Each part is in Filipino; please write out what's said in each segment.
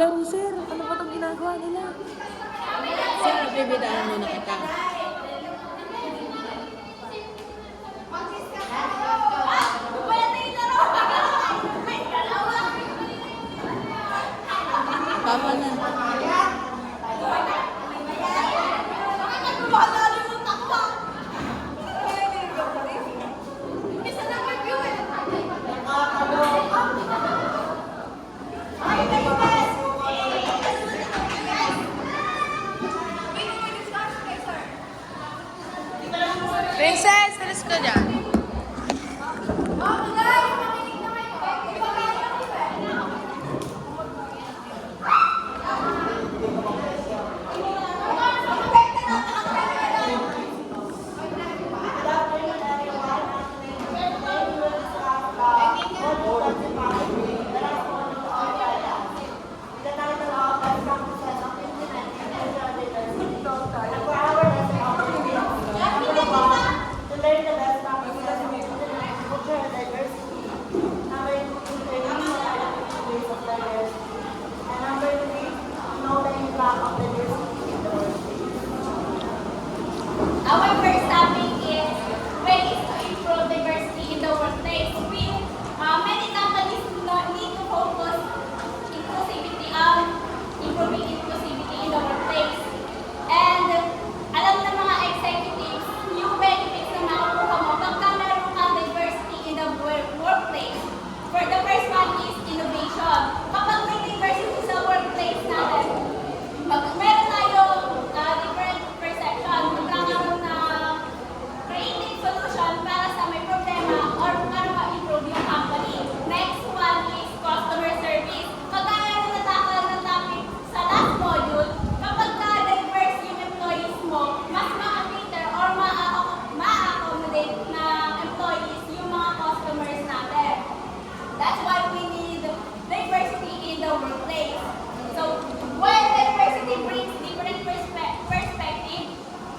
maglaro, sir. Ano ba itong ginagawa nila? Sir, bibidaan mo na kita. Tama na. Princess, alis ka dyan. Our first topic is ways to improve diversity in the workplace. Many companies need to focus inclusivity improving inclusivity in the workplace. And alam ng mga executives, yung benefits na makukuha mo pagka meron kang diversity in the workplace. For the first one is innovation. Kapag may diversity sa workplace natin, meron tayong different perception, magkakaroon ng creative solution para sa may problema or para ma-improve yung company. Next one is customer service. Kagaya na natakal ng topic sa last module, kapag diverse yung employees mo, mas ma-cater or ma-accommodate ng employees yung mga customers natin. That's why we need diversity in the workplace. So, while diversity brings different perspective,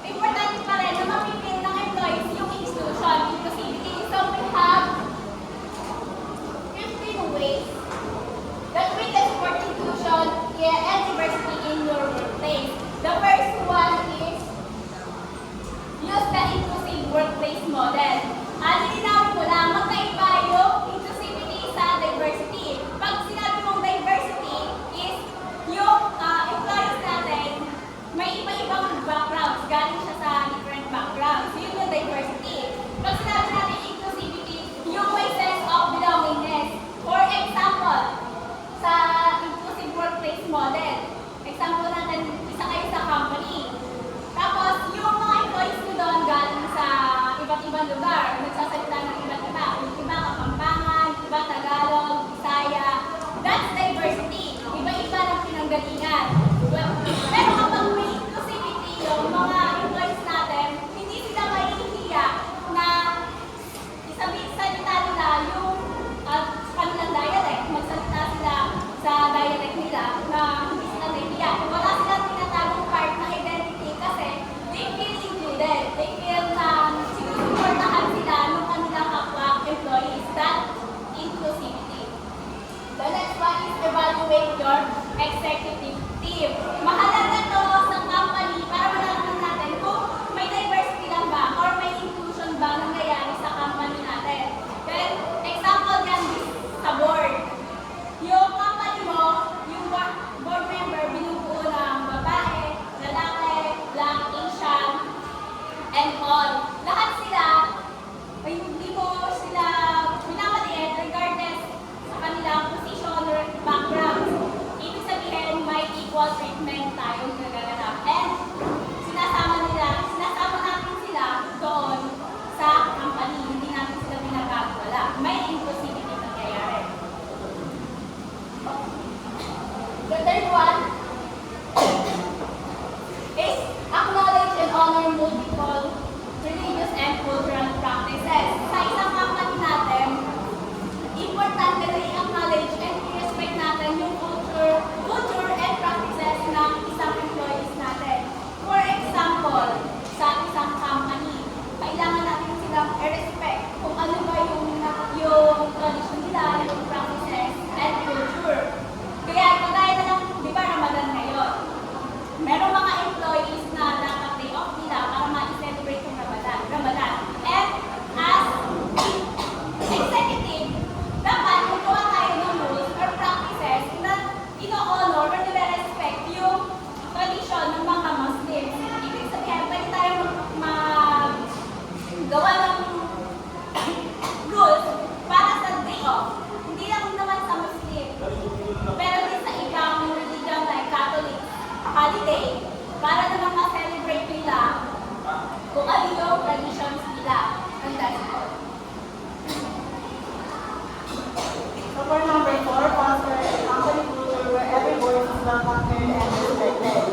importante pa rin na mapipil ng employees yung institution, inclusivity. So, we have 15 ways that we can support inclusion and diversity in your workplace. The first one is use the inclusive workplace model. Lilinawin ko lang, magkaiba yung inclusivity sa diversity. Pag sinabi mong diversity is yung employees natin, may iba-ibang backgrounds, galing siya sa different backgrounds. Yun yung diversity. Pag sinabi natin inclusivity, yung may sense of belongingness. For example, sa inclusive workplace model, example natin, isa kayo sa company. Tapos, yung mga employees nyo doon galing sa iba't ibang lugar, nagsasalita ng iba't iba. Yung iba Kapampangan, iba Tagalog, Bisaya. That's diversity. Iba-iba ng pinanggalingan. Pero kapag may inclusivity yung mga employees natin, hindi sila mahihiya na salita nila yung kanilang dialect. Magsalita sila sa dialect nila na hindi sila nahihiya. Wala silang tinatagong part na identity kasi they feel included. They feel na sinusuportahan sila ng kanilang kapwa employees. That inclusivity. The next one is evaluate your executive team. Mahalaga to sa company para malaman natin kung may diversity lang ba or may inclusion ba nangyayari sa company natin. Then, example yan sa board. Yung company mo, yung board member, binubuo ng babae, lalaki, black, Asian, and all. Lahat sila, ay hindi mo sila minamaliit regardless sa kanilang position or background. Ibig sabihin, may equal treatment tayong nagaganap. And sinasama natin sila doon sa company. Hindi natin sila pinagkakawala. May inclusivity nangyayari. The third one is acknowledge and honor multiple religious and cultural practices. Sa isang company natin, importante na i-acknowledge and i-respect natin yung culture and practices ng isang employee holiday para naman ma-celebrate nila kung ano yung traditions nila. And that's all. So for number 4, foster a company culture where every voice is welcome and respected.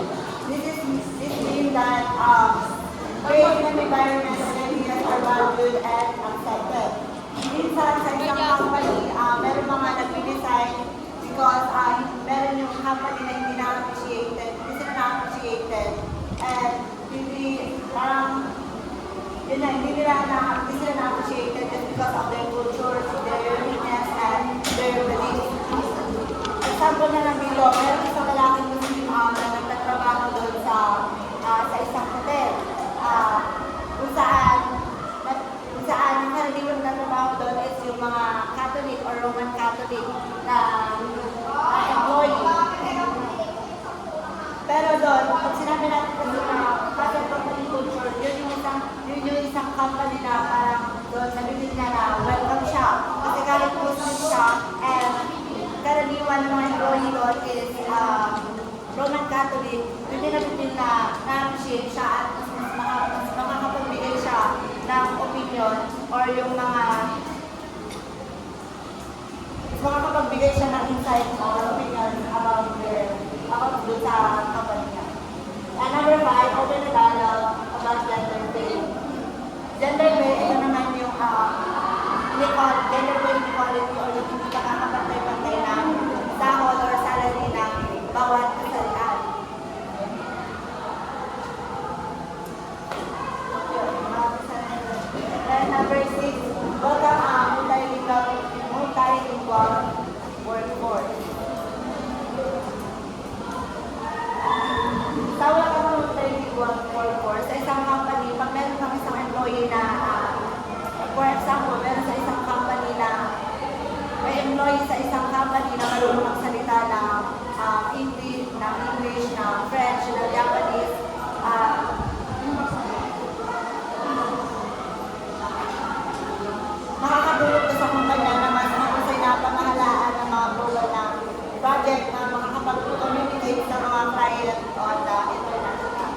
This means that creating an environment where ideas are valued and accepted. Minsan sa isang company, meron mga nag-resign because meron yung company na hindi na-appreciated, hindi sila na-appreciated, and hindi parang yun na, hindi sila na-appreciated just because of their culture, their uniqueness, and their beliefs. Example na ng bilo, meron isang lalaking Muslim na nagtatrabaho doon sa isang hotel. Kung saan ang karaniwang nagtatrabaho doon is yung mga Catholic or Roman Catholic na employee. Pero doon, pag sinabi natin kasi na present company culture, yun yung isang company na parang doon sabihin niya na welcome siya. Kasi kahit Muslim siya, and karaniwan ng mga employee doon is Roman Catholic, yun din natin na na-appreciate siya at mas makakapagbigay siya ng opinion or yung mga makakapagbigay siya ng insight or opinion about doon sa company niya. And number 5, open the dialogue about gender pay. Gender pay, ito naman yung gender pay inequality or yung hindi nakakapantay-pantay ng sahod or salary ng bawat kasalian. And number 6, welcome multilingual workforce. Tawag ka ng multilingual workforce sa isang company, pag meron kang isang employee na, for example, meron sa isang company na may employee sa isang company na marunong magsalita ng English, na French, na Japanese, makakadulog ko sa kumpanya na mas mahusay na pamahalaan ng mga program ng project na makakapag-communicate sa mga client on the international.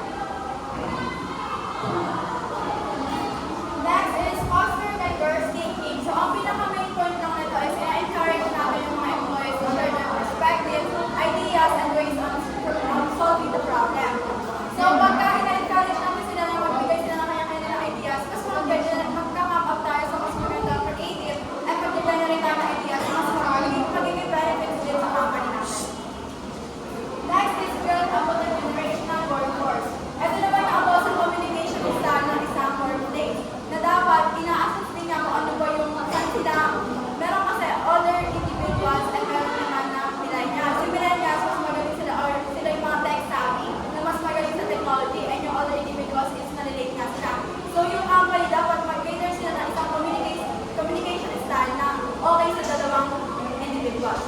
Next is foster diverse thinking. So, ang pinaka-main point lang nito is i-encourage natin yung mga employees to share their perspectives, ideas, and ways on solving the problem. So, pagka i-encourage natin sila na magbigay sila ng kanya-kanya ideas, mas magka-map up tayo sa mas maganda creative at mag-generate tayo ng ideas, mas magiging benefits din sa company natin. Next is build up on the generational workforce. Ito naman yung about sa communication style ng isang workplace na dapat ina-assess din niya kung ano ba yung saan sila. Meron kasi older individuals at meron naman na millennials. Yung millennials, mas magaling sila or sila yung mga tech savvy na mas magaling sa technology and yung older individuals is na-relate na sila. So yung company dapat mag-cater sila ng isang communication style na okay sa dalawang individuals.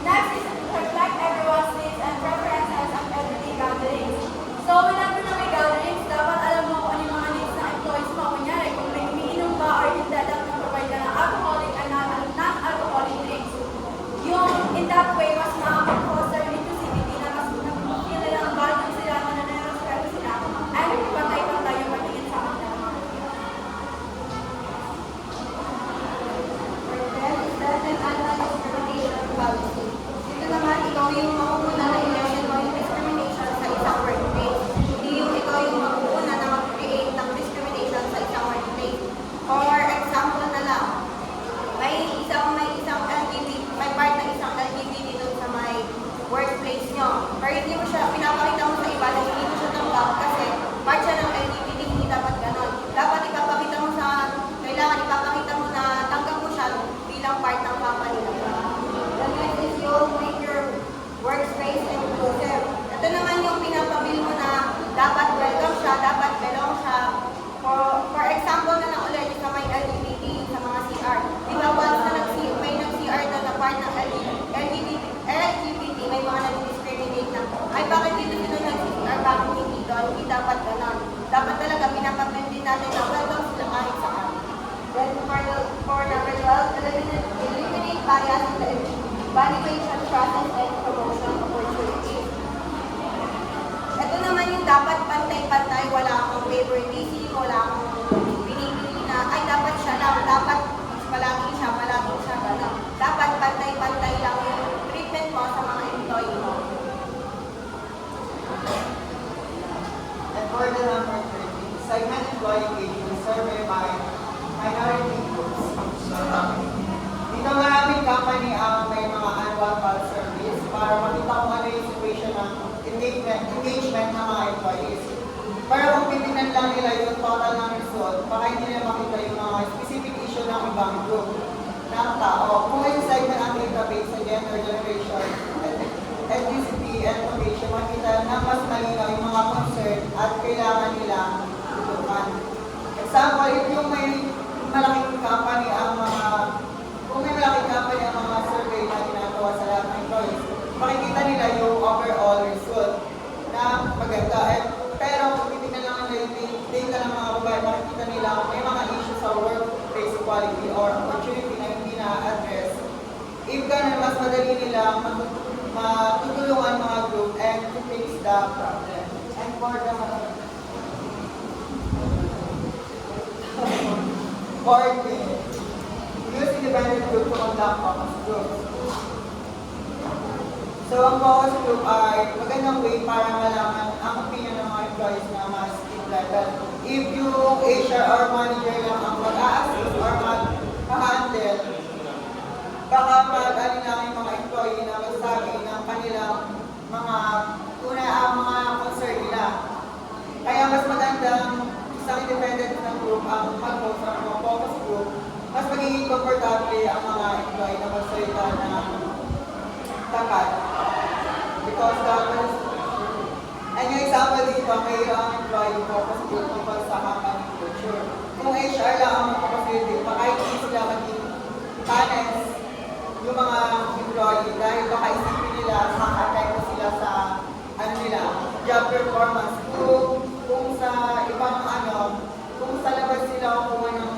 Next is reflect everyone's needs and preferences at everyday gatherings. So, whenever na may gatherings, dapat alam mo kung ano yung mga needs ng employees mo. Kunyari, kung may umiinom ba or yung dapat na provide ka ng alcoholic and non-alcoholic drinks. Yung, in that way, mas makakapag-foster inclusivity na mas feel nila ang value sila, mananaraspeto sila, and pantay-pantay yung pagtingin sa kanila. Policy. Dito naman, ikaw yung makukuha na i-level mo yung discrimination sa isang workplace. Hindi yung ikaw yung makukuha na mag-create ng discrimination sa isang workplace. For example na lang, may isang LGBT, may part ng isang LGBT dito sa may workplace nyo. Pero hindi mo siya, pinapakita mo sa iba na hindi mo siya tanggap kasi part siya ng LGBT, hindi dapat ganon. Dapat ipapakita mo kailangan ipapakita mo na tanggap mo siya bilang part ng company na siya. The next is you make your workspace inclusive. Ito naman yung pinapabil mo na dapat welcome siya, dapat belong siya. For example na lang ulit sa may LGBT, sa mga CR. Di ba once na may nag-CR na part ng LGBT, may mga nag-discriminate na. Ay, bakit dito sila nag-CR? Bakit hindi dito? Hindi dapat ganon. Dapat talaga pinapabil din natin na welcome sila kahit saan. Then for number 12, eliminate bias in the evaluation process and promotion opportunities. employee engagement survey by minority groups. Dito nga aming company ang may mga annual pulse surveys para makita kung ano yung situation ng engagement ng mga employees. Para kung titignan lang nila yung total ng result, baka hindi nila makita yung mga specific issue ng ibang group ng tao. Kung may segment ang database sa gender, generation, ethnicity, and location, makita na mas malinaw yung mga concern at kailangan nila tutukan. Example, if yung may malaking company ang mga, kung may malaking company ang mga survey na ginagawa sa lahat ng employees, makikita nila yung overall result na maganda. Pero kung titignan lang nila yung data ng mga babae, makikita nila may mga issues sa workplace equality or opportunity na hindi na-address. If ganun, mas madali nila matutulungan mga group and to fix the problem. And for the board, use independent group to conduct focus groups. So, ang focus group ay magandang way para malaman ang opinion ng mga employees na mas level. If yung HR or manager lang ang mag-a-assist or mag-handle, baka mag-alin lang yung mga employee na magsabi ng kanilang mga mga concern nila. Kaya mas magandang isang independent na group ang mag-host ng mga focus group, mas magiging komportable ang mga employee na magsalita ng tapat. Because that is, and yung example dito, mayroong employee focus group tungkol sa company culture. Kung HR lang ang magpapacilitate, baka hindi sila maging honest yung mga employee dahil baka isipin nila makaka-apekto sila sa job performance. Kung sa ibang kung sa labas sila kukuha ng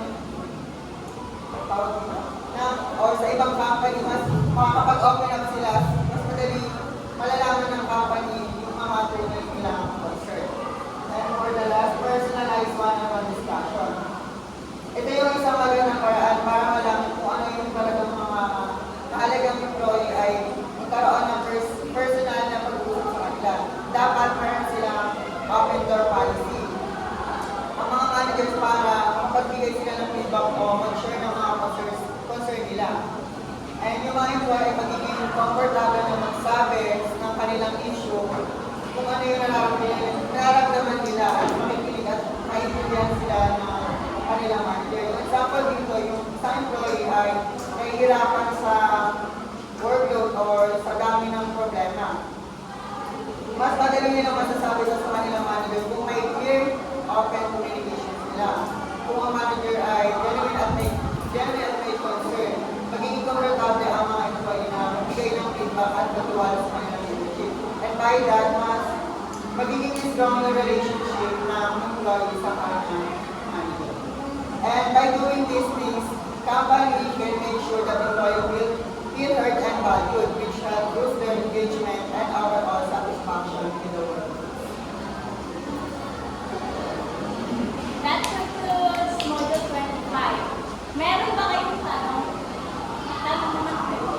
or sa ibang company, mas makakapag-open up sila, mas madali malalaman ng company yung mga training nila ang concern. And for the last, personalized one-on-one discussion. Ito yung isang magandang paraan para malaman kung ano yung talagang mga mahalagang employee ay magkaroon ng personal na pag-uusap sa kanila. Dapat meron silang open door policy. Ang mga managers para makapagbigay sila ng feedback o mag-share ng mga concern nila. And yung mga employee ay magiging comfortable na magsabi ng kanilang issue kung ano yung nararamdaman nila at makikinig at maintindihan sila ng kanilang manager. Yung example dito, yung isang employee ay nahihirapan sa workload or sa dami ng problema. Mas madali nilang masasabi sa kanilang manager kung may clear, open communication sila. Kung ang manager ay genuine at may concern, magiging komportable ang mga employee na magbigay ng feedback at matuwala sa kanilang leadership. And by that, mas magiging strong na relationship ng employee sa kanilang manager. And by doing these things, company can make sure that employee will feel heard and valued, which will boost their engagement and overall satisfaction in the work. That concludes Module 25. Meron ba kayong tanong? Tanong naman kayo.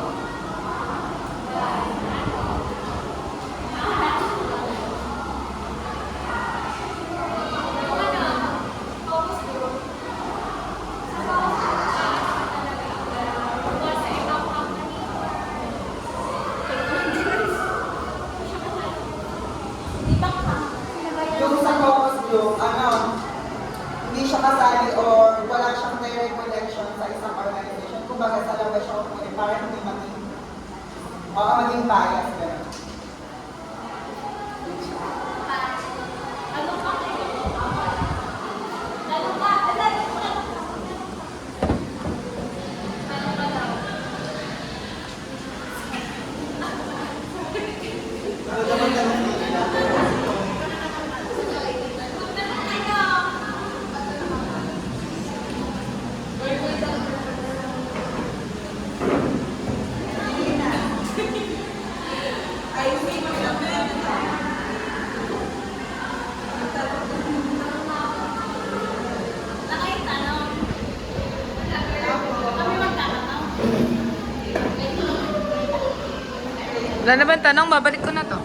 Focus group. Sa ibang company. Ibang company. Yung sa focus group, hindi siya kasali or wala siyang direct connection sa isang organization. Kumbaga sa labas siya kukunin para hindi maging bias. Ganun. Ano pa kayo? Ano pa? Ano pa? Ano pa daw? Ano naman ganun nila? Wala na bang tanong? Babalik ko na to.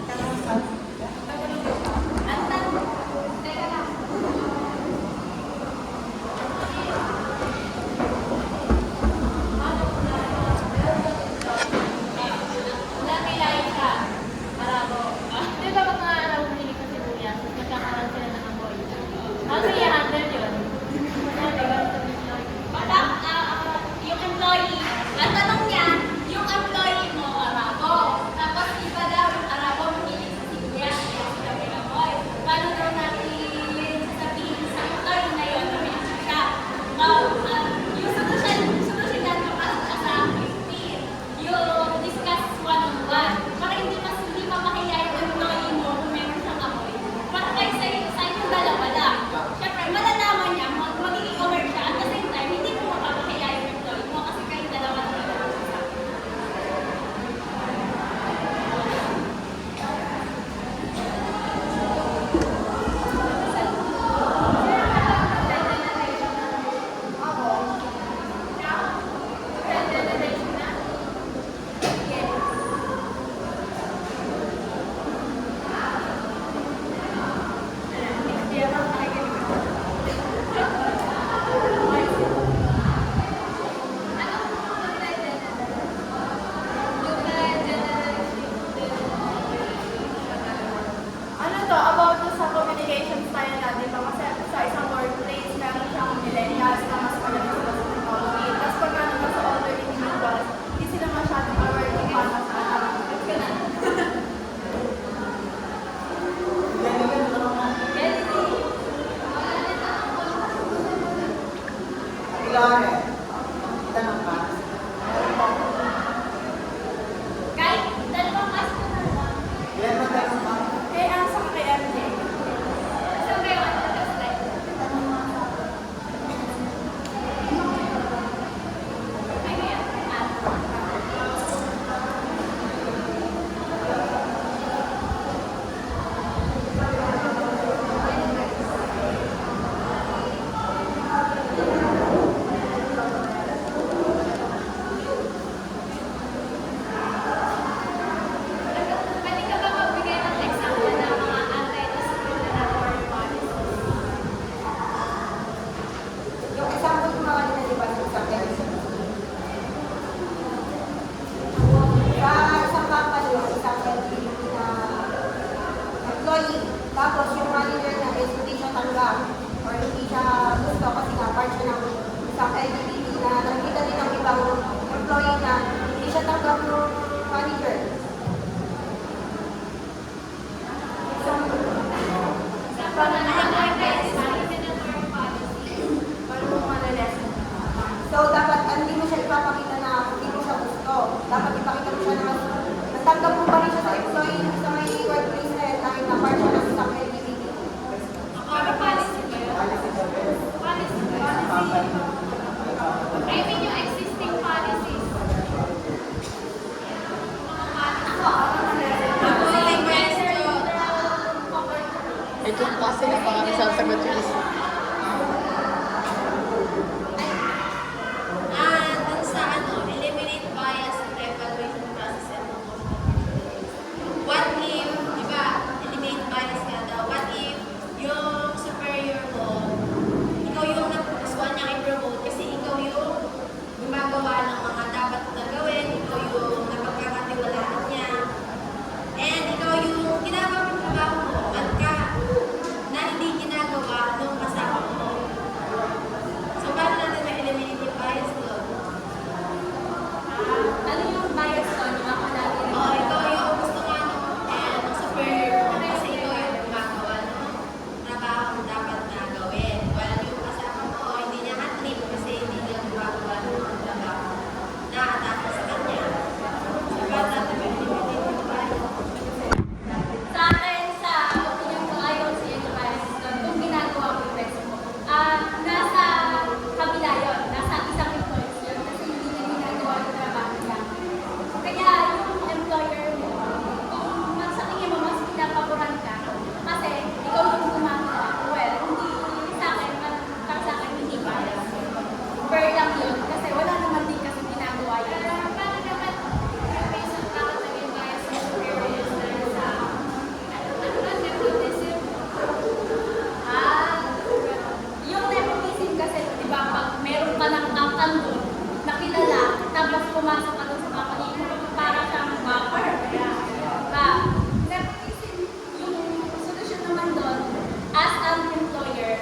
employee. Tapos yung manager na is hindi siya tanggap or hindi siya gusto kasi nga part siya ng isang LGBT na nakita din ng ibang employee na hindi siya tanggap ng manager. So, dapat hindi mo siya ipapakita na hindi mo siya gusto. Dapat ipakita mo siya na natanggap mo pa rin siya sa employee sa may workplace na yun kahit na part siya ng isang LGBT. Policy the best. I mean yung existing policies. Ito pa sila pa kami sasagot yung isa. Dun sa eliminate bias in the evaluation process and promotion. What if, di ba, eliminate bias nga daw, what if yung superior mo, ikaw yung napupusuan niya i-promote kasi ikaw yung gumagawa ng mga dapat na gawin, ikaw yung napagkakatiwalaan niya, and ikaw yung ginagawa ng trabaho mo, at ka na hindi ginagawa nung kasama mo. So, paano natin ma-eliminate yung bias doon? Ano yung bias ko? Yung ako natin. Oo, ikaw yung gusto nga ng superior mo kasi ikaw yung gumagawa ng trabaho na dapat na gawin. While yung kasama mo, hindi niya ka-trip kasi hindi niya gumagawa ng mga trabaho na atake sa kanya. So, paano natin ma-eliminate yung bias? Sa akin, sa opinion ko, ayaw siya yung bias doon. Kung ginagawa ko yung best mo. Nasa kabila yun. Nasa isang employees yun. Kasi hindi niya ginagawa yung trabaho niya. Kaya yung employer mo, kung sa tingin mo mas pinapaboran ka, kasi ikaw yung gumagawa. Well, hindi sa akin, para sa akin, hindi bias. Fair lang yun. Kasi wala naman din kasi ginagawa yun. Paano naman yung based on bakit naging bias sa superiors dahil sa nepotism? Yung nepotism kasi, di ba, pag meron ka ng angkan doon, nakilala, tapos pumasok ka doon sa company, para siyang buffer. Nepotism, yung solusyon naman doon, as an employer,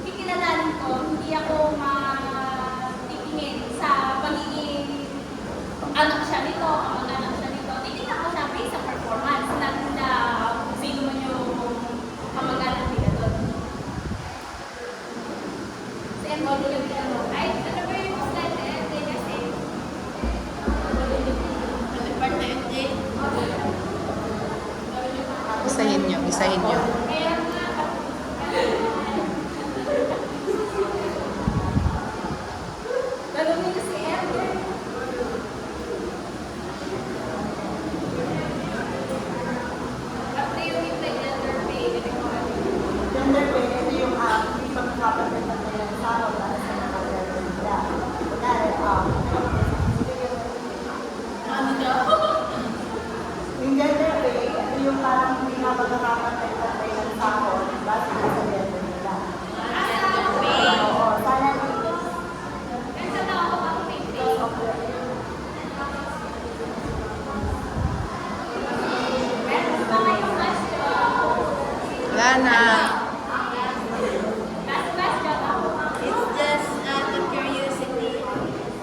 kikilalanin ko, hindi ako matitingin sa pagiging anak siya nito, ang anak siya nito. Titignan ko siya based sa performance, not na sino man yung kamag-anak nila doon. Sa MOD yung tinanong, ay, ano ba yung slide na yan? Hindi kasi. Department A. Isahin nyo, isahin nyo. Kaya nga, gagawin ko si Ender. After yung hintay Ender pay, Gender pay, ito yung hindi pagkakapagod ng kanilang sahod para sa mga gender nila. Kunwari, Ano daw? yung gender pay, ito yung parang hindi nga pagkakapagod ng kanilang sahod base sa gender nila. Oo, sana Kasi tao ko ako may pay. Meron pa kayong question? Wala na. Last question ako. It's just out of curiosity.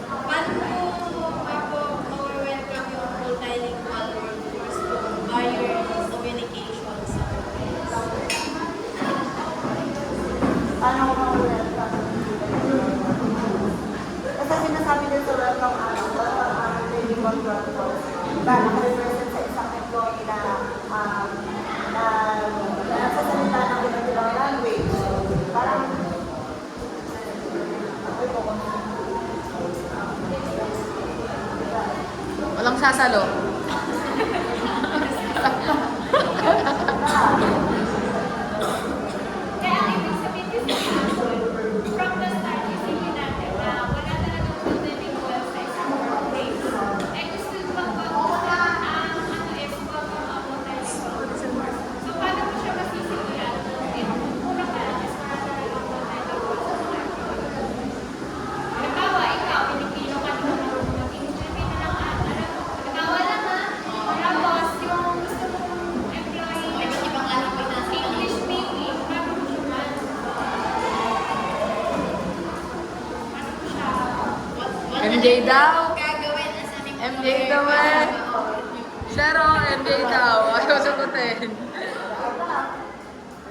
Paano ma-welcome yung multilingual workforce via communication sa workplace? paano ko ma-welcome. Kasi sinasabi din sa welcome training contractors, diba, naka-represent sa isang employee na nagsasalita ng iba't ibang language. Parang, Walang sasalo. Kaya ang ibig sabihin is from the start, isipin natin na wala talagang multilingual sa isang workplace. Eh gusto ang ano is welcome ang multilingual. So paano mo siya masisimulan? Una pa lang is wala talagang multilingual sa workplace. Halimbawa, ikaw, Pilipino ka naman, mag-English Filipino lang, halimbawa lang daw. Gagawin as an employer. MJ daw eh. Siya raw, MJ daw. Ayaw sagutin.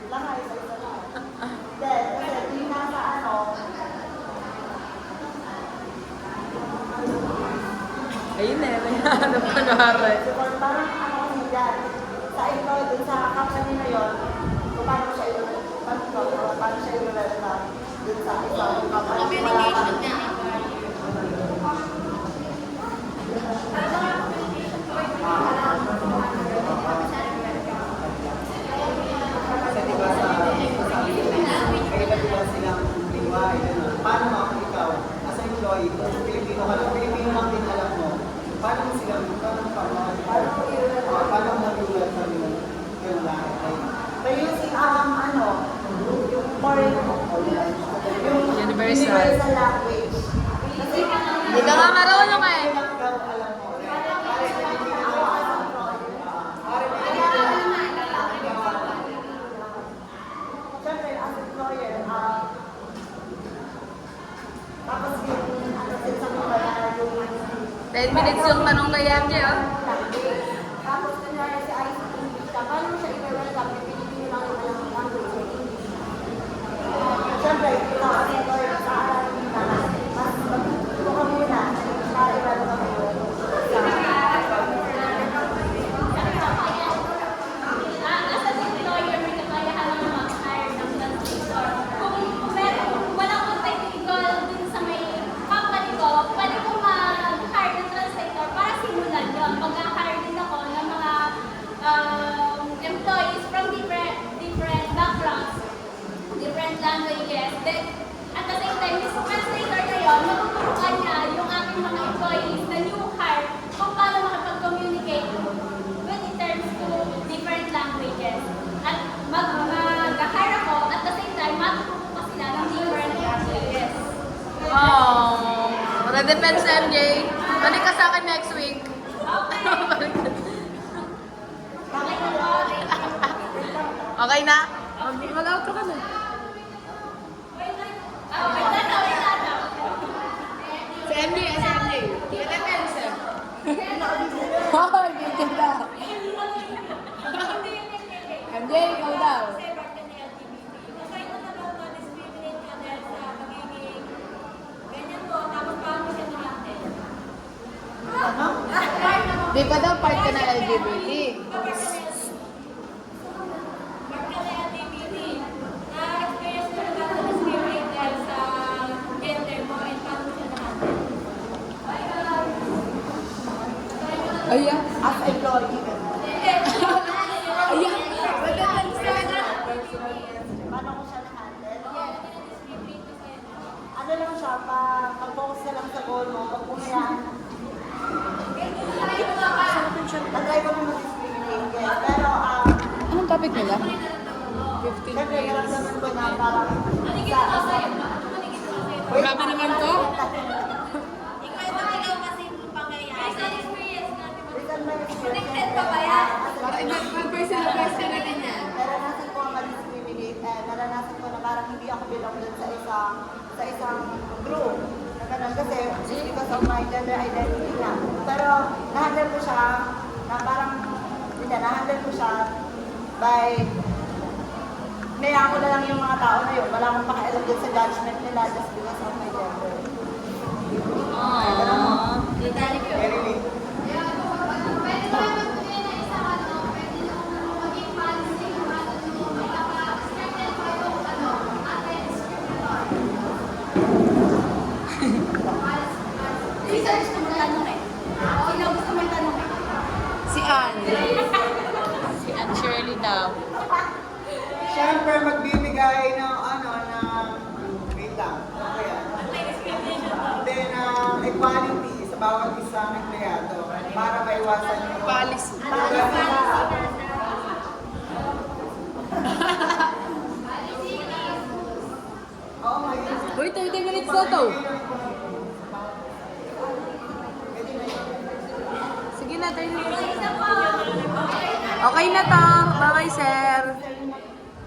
Lang ay isa-isa lang. Hindi, kasi di nasa ano, Ayun eh, may hanap ka na haray. siguro parang ano kasi dyan, sa ito, dun sa company na yun, kung paano siya i-relate dun sa isang company. Communication na. Kasi di ba sa may iba't iba silang lingwa, paano mo ikaw, as an employee, kung Pilipino ka lang, Pilipino lang din alam mo, paano mo sila, paano mo nag-ulat sa mga yung lahat? Pero yung ano, yung foreign, yung Universal. language. Kasi, Hindi ka nga marunong eh. lang daw alam mo. Siyempre, as employer, tapos yung ano din sa mga yung 10 minutes yung tanong kay MJ, oh. Tapos, kunyari si Ice English ka, paano mo siya i-welcome? Pinipili lang yung alam ng language sa English. siyempre, ikaw as employer, sa aralin ka, mas magtuto ka muna para i-welcome mo As an employer, may kakayahan naman mag-hire ng translator. Kung meron, walang technical dun sa may company ko, pwede ko mag-hire ng translator para simulan yun. Mag-hire din ako ng mga employees from different backgrounds, different languages. Then, at the same time, this translator na yun, matutulungan niya yung aking mga employees na new hire kung paano makapag-communicate with in terms to different languages. At mag-hire ako, at the same time, matutulungan ko sila ng different languages. Oh, depends sa MJ. Balik ka sa akin next week. Okay. Okay na po. Okay na? Mag-outro ka na. Wait na daw. Si MJ, si MJ. Depends eh. Hoy, MJ daw. MJ, ikaw daw. Di ba daw part ka na LGBT? Ayan. as employee. Ayan. Paano ko siya na-handle? Ano lang siya, mag-focus ka lang sa goal mo, pag pumayaan. Nag-try ko naman discriminate, yes. Pero, Anong topic nila? 15 siyempre, days. naramdaman ko na parang Grabe naman to. Ikwento ikaw kasi yung pangyayari. Connected pa ba yan? Para personal question na din yan. Naranasan ko ang ma-discriminate and naranasan ko na parang hindi ako belong dun sa isang group. Na ganun kasi because of my gender identity na. Pero nahandle ko siya na parang, nahandle ko siya by nayaan ko na lang yung mga tao na yun. Wala akong pakialam dun sa judgment nila just because of my gender. Very weak. Research ko tanong eh. Sino gusto mo tanong eh? Si Anne. Si Anne Shirley daw. Siyempre, magbibigay ng wait lang, ano yan? Then, equality sa bawat isang empleyado para maiwasan yung Policy. Oo, ngayon. Uy, 30 minutes na to. Sige na, 30 minutes. Okay na to. Bye-bye, Seth.